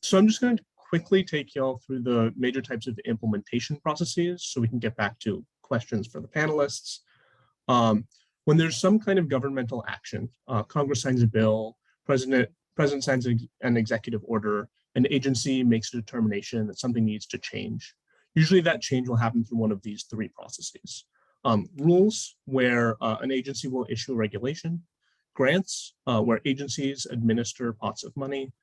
So I'm just going to quickly take y'all through the major types of implementation processes so we can get back to questions for the panelists. When there's some kind of governmental action, Congress signs a bill, President signs an executive order, an agency makes a determination that something needs to change. Usually that change will happen through one of these three processes. Rules, where an agency will issue a regulation, grants, where agencies administer pots of money,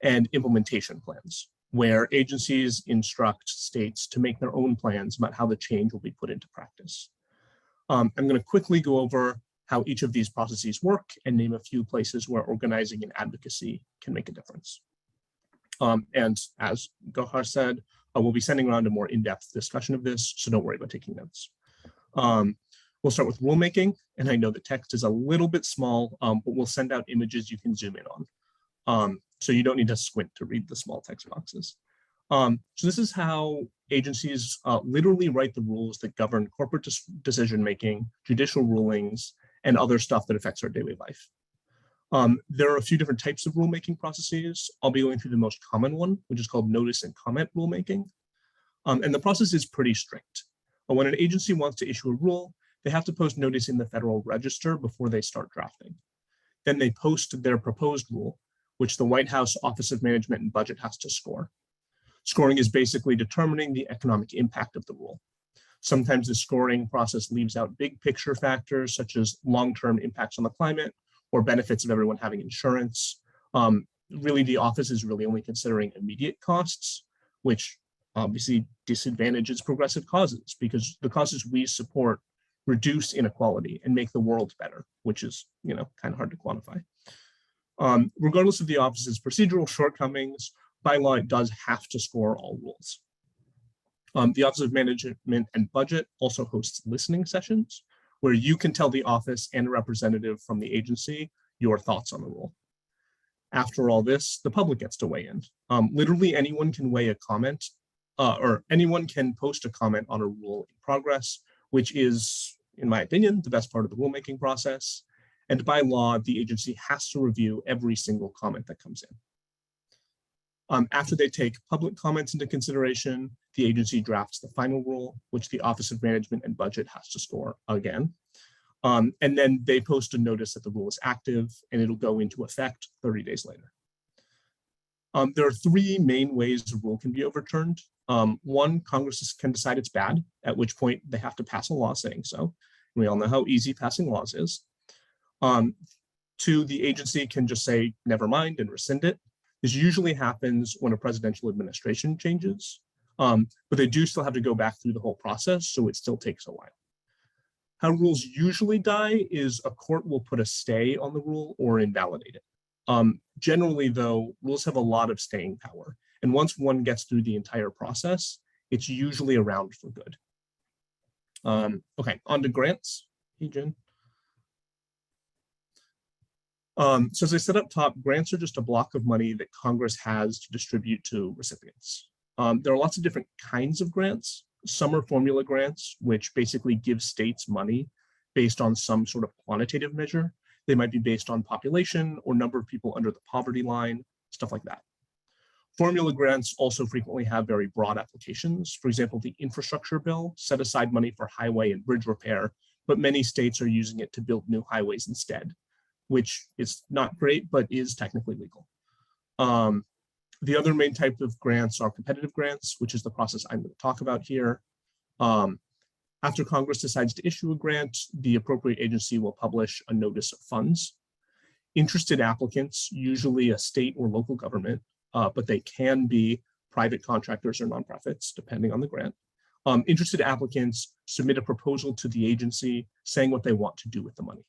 and implementation plans, where agencies instruct states to make their own plans about how the change will be put into practice. I'm going to quickly go over how each of these processes work and name a few places where organizing and advocacy can make a difference. And as Gohar said, we'll be sending around a more in-depth discussion of this, so don't worry about taking notes. We'll start with rulemaking, and I know the text is a little bit small, but we'll send out images you can zoom in on. So you don't need to squint to read the small text boxes. So this is how agencies literally write the rules that govern corporate decision-making, judicial rulings, and other stuff that affects our daily life. There are a few different types of rulemaking processes. I'll be going through the most common one, which is called notice and comment rulemaking. And the process is pretty strict. When an agency wants to issue a rule, they have to post notice in the Federal Register before they start drafting. Then they post their proposed rule, which the White House Office of Management and Budget has to score. Scoring is basically determining the economic impact of the rule. Sometimes the scoring process leaves out big picture factors such as long-term impacts on the climate or benefits of everyone having insurance. Really, the office is really only considering immediate costs, which obviously disadvantages progressive causes because the causes we support reduce inequality and make the world better, which is, kind of hard to quantify. Regardless of the office's procedural shortcomings, by law, it does have to score all rules. The Office of Management and Budget also hosts listening sessions where you can tell the office and a representative from the agency your thoughts on the rule. After all this, the public gets to weigh in. Literally anyone can weigh a comment or anyone can post a comment on a rule in progress, which is, in my opinion, the best part of the rulemaking process. And by law, the agency has to review every single comment that comes in. After they take public comments into consideration, the agency drafts the final rule, which the Office of Management and Budget has to score again. And then they post a notice that the rule is active and it'll go into effect 30 days later. There are three main ways a rule can be overturned. One, Congress can decide it's bad, at which point they have to pass a law saying so. We all know how easy passing laws is. Two, the agency can just say, never mind, and rescind it. This usually happens when a presidential administration changes, but they do still have to go back through the whole process, so it still takes a while. How rules usually die is a court will put a stay on the rule or invalidate it. Generally, though, rules have a lot of staying power, and once one gets through the entire process, it's usually around for good. Okay, on to grants. Hey, Jen. So as I said up top, grants are just a block of money that Congress has to distribute to recipients. There are lots of different kinds of grants. Some are formula grants, which basically give states money based on some sort of quantitative measure. They might be based on population or number of people under the poverty line, stuff like that. Formula grants also frequently have very broad applications. For example, the infrastructure bill set aside money for highway and bridge repair, but many states are using it to build new highways instead, which is not great, but is technically legal. The other main type of grants are competitive grants, which is the process I'm going to talk about here. After Congress decides to issue a grant, the appropriate agency will publish a notice of funds. Interested applicants, usually a state or local government, but they can be private contractors or nonprofits, depending on the grant. Interested applicants submit a proposal to the agency saying what they want to do with the money.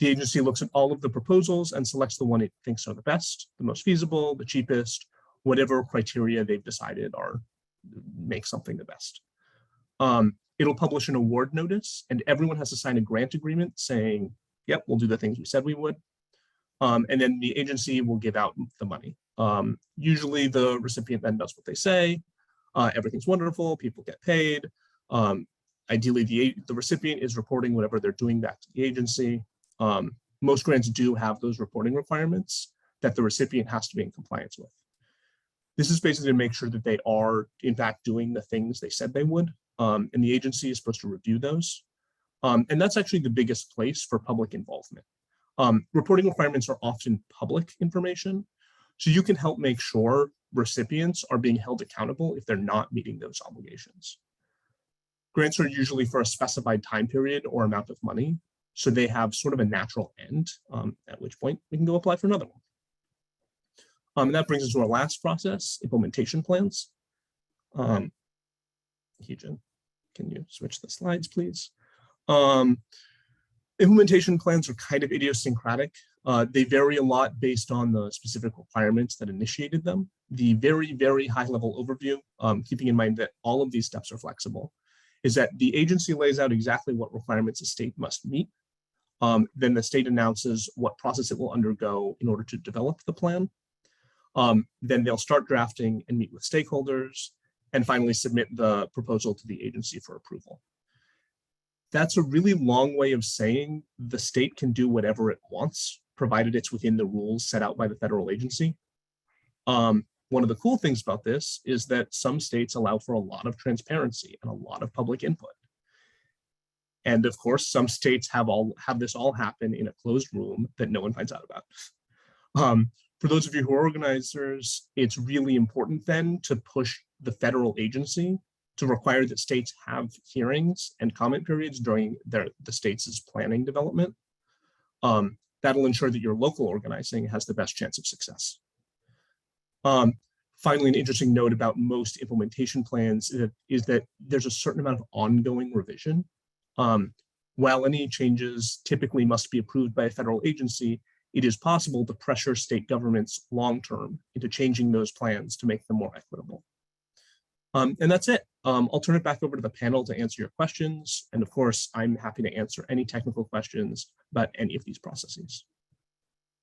The agency looks at all of the proposals and selects the one it thinks are the best, the most feasible, the cheapest, whatever criteria they've decided are make something the best. It'll publish an award notice and everyone has to sign a grant agreement saying, yep, we'll do the things we said we would. And then the agency will give out the money. Usually the recipient then does what they say. Everything's wonderful, people get paid. Ideally, the recipient is reporting whatever they're doing back to the agency. Most grants do have those reporting requirements that the recipient has to be in compliance with. This is basically to make sure that they are, in fact, doing the things they said they would, and the agency is supposed to review those. And that's actually the biggest place for public involvement. Reporting requirements are often public information, so you can help make sure recipients are being held accountable if they're not meeting those obligations. Grants are usually for a specified time period or amount of money, so they have sort of a natural end, at which point we can go apply for another one. And that brings us to our last process, implementation plans. Heejin, can you switch the slides, please? Implementation plans are kind of idiosyncratic. They vary a lot based on the specific requirements that initiated them. The very, very high level overview, keeping in mind that all of these steps are flexible, is that the agency lays out exactly what requirements a state must meet. Then the state announces what process it will undergo in order to develop the plan. Then they'll start drafting and meet with stakeholders, and finally submit the proposal to the agency for approval. That's a really long way of saying the state can do whatever it wants, provided it's within the rules set out by the federal agency. One of the cool things about this is that some states allow for a lot of transparency and a lot of public input. And of course, some states have this all happen in a closed room that no one finds out about. For those of you who are organizers, it's really important then to push the federal agency to require that states have hearings and comment periods during the state's planning development. That'll ensure that your local organizing has the best chance of success. Finally, an interesting note about most implementation plans is that there's a certain amount of ongoing revision. While any changes typically must be approved by a federal agency, it is possible to pressure state governments long-term into changing those plans to make them more equitable. And that's it. I'll turn it back over to the panel to answer your questions. And of course, I'm happy to answer any technical questions about any of these processes.